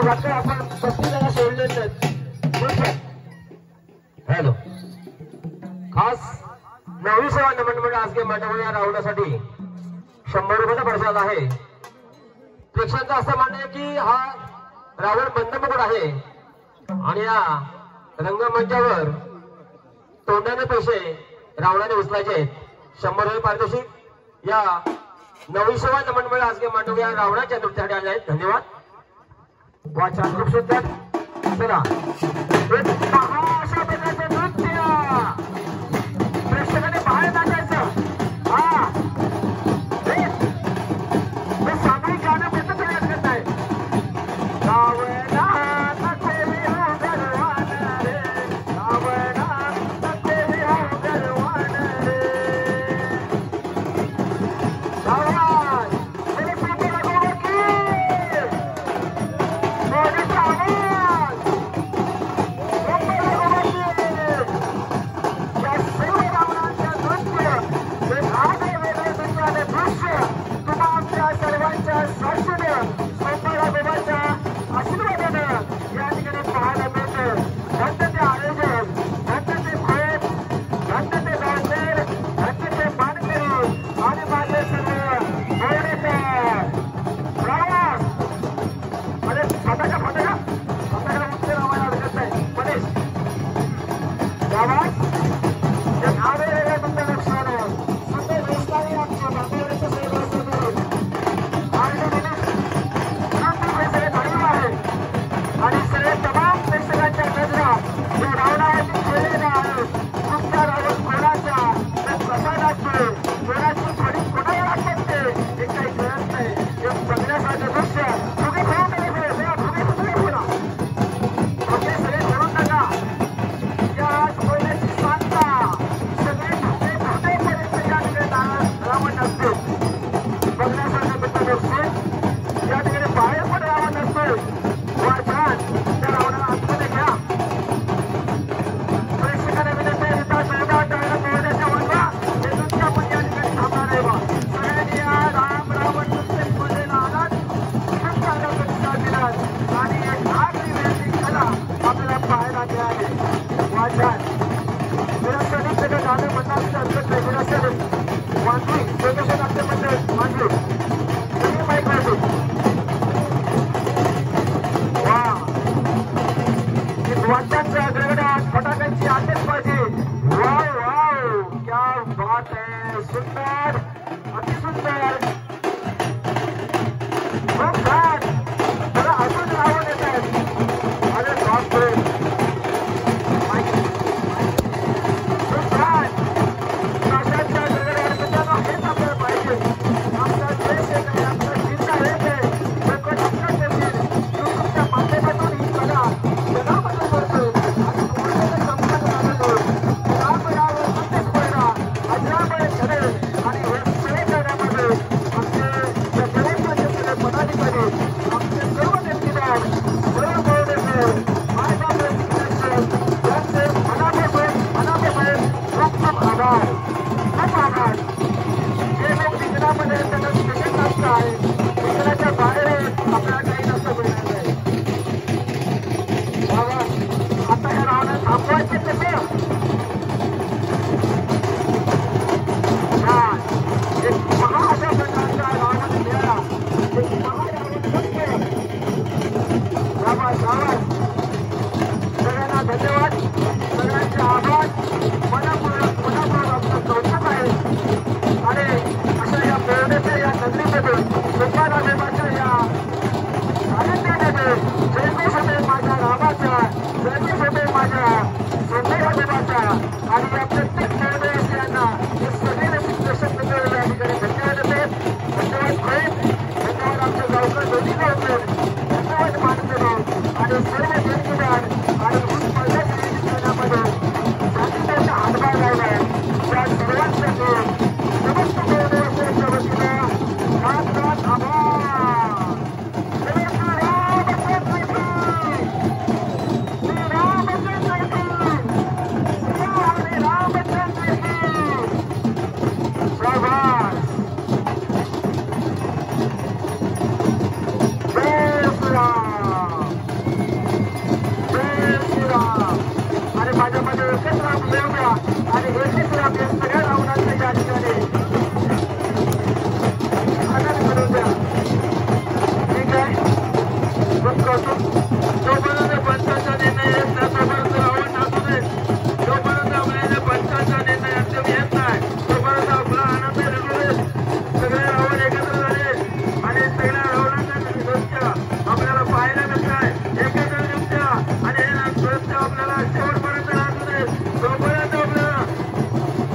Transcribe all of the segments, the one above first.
वाटतं आपण 35 जण सोडलेले आहेत. हॅलो खास 9वी नमन आजगे मंडळ या राहुलासाठी 100 रुपयाचा प्रसाद आहे. प्रेक्षकांचं असं म्हणणं आहे की हा रावण बंदमुकुट आहे आणि या रंगमंचावर तोंडाने पैसे रावणाने उचलायचे आहेत. 100 रुपये पारितोषिक या 9वी नमन मंडळ आजगे मंडळ या रावणाच्या नृत्यासाठी आले आहेत. धन्यवाद. वा छान खूप सुंदर. चला एक अशा प्रकारचं नृत्य प्रेक्षकाने बाहेर टाकायचं. हा हे सामूहिक गाणं प्रत्येक प्रयास करत आहे. फटाक्यांची आतिषबाजी. वाव वाव क्या बात है. सुंदर अति सुंदर खूप छान. मला अजून रावण येत आहेत. अरे बापरे खूप छान. अशांच्या गडगड्यावर मित्रांनो हेच आपल्याला पाहिजे. आपला देश एक आहे, आपला जिल्हा एक आहे. लोक लक्षात ठेवतील. युट्यूबच्या माध्यमातून ही कला जगामध्ये करतो. धन्यवाद. सगळ्यांचे आभार. मनापूर्वक आपलं कौतुक आहे. आणि अशा या प्रेरणेच्या या नगरीमध्ये लोकांना या साहित्यामध्ये जयघोष होते माझ्या रामाचा, जयघोष होते माझ्या संदेहादेवाचा. आणि या प्रत्येक प्रेरणेयांना हे सगळे दिग्दर्शक मंडळ या ठिकाणी धन्यवाद देते. धन्यवाद भाई. धन्यवाद आमच्या गावकर दोन्ही गावकर. धन्यवाद मानकराव. आणि जोपर्यंत पंचांचा निर्णय येत नाही तोपर्यंत रावण नाचू दे. जोपर्यंत आपल्याला पंचांचा निर्णय अंतिम येत नाही तोपर्यंत आपला आनंद लुटू दे. सगळे रावण एकत्र झाले आणि सगळ्या रावणांचा नृत्य आपल्याला पाहायला मिळत आहे. एकत्र नृत्य आणि हे नृत्य आपल्याला शेवटपर्यंत नाचू दे. जोपर्यंत आपल्याला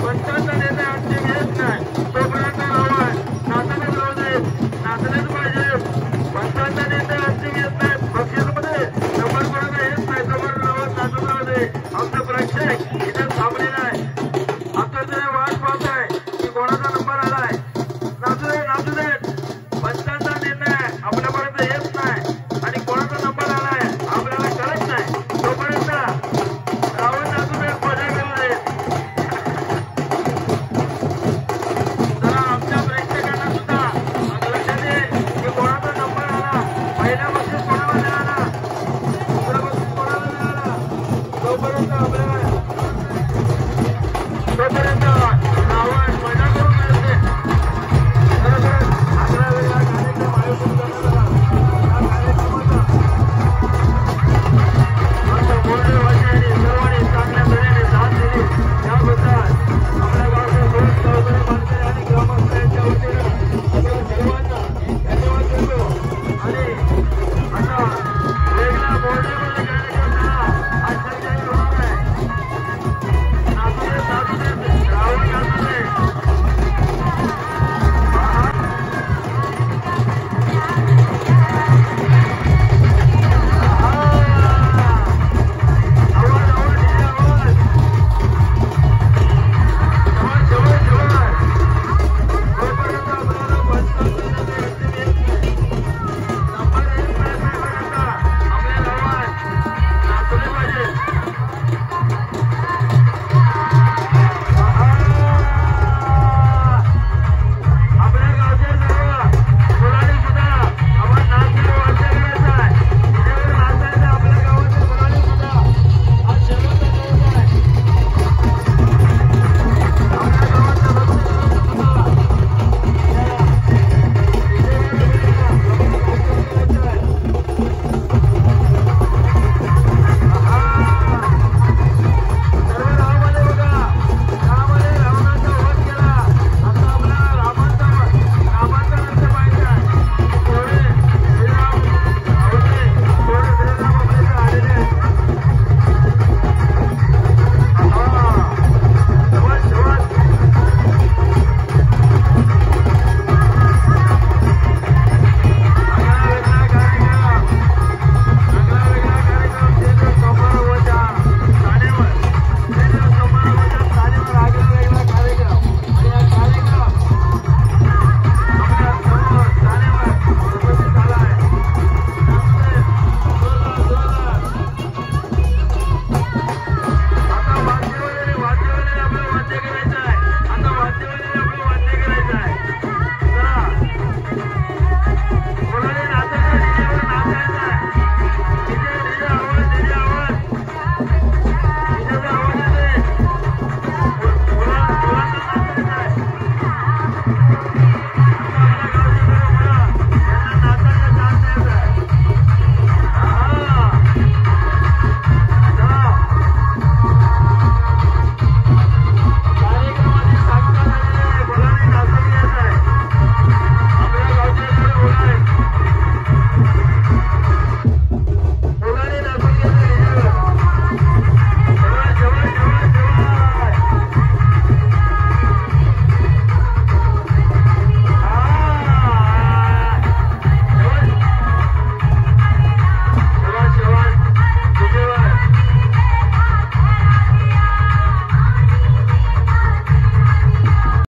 पंचांचा निर्णय अंतिम येत नाही तोपर्यंत रावण नाचतच राहू दे. नाचलेच पाहिजे. पंचांचा निर्णय अंतिम येत नाही बक्षीसमध्ये नंबर कोणाला येत नाही तोपर्यंत रावण नाचत राहू दे. आमचं प्रेक्षक इथे थांबलेलं आहे. आतुरतेने वाट पाहत आहे की कोणाचा नंबर आलाय. नाचू दे नाचू दे. पंचांचा निर्णय आपल्यापर्यंत येत नाही आणि कोणाचा नंबर आलाय आपल्याला कळत नाही तोपर्यंत रावण नाचू दे. मजा करू दे. जरा आमच्या प्रेक्षकांना सुद्धा लक्षात येईल की कोणाचा नंबर आला. पहिल्या बक्षीस कोणाला मिळाला. दुसरा बक्षीस कोणाला मिळाला. तोपर्यंत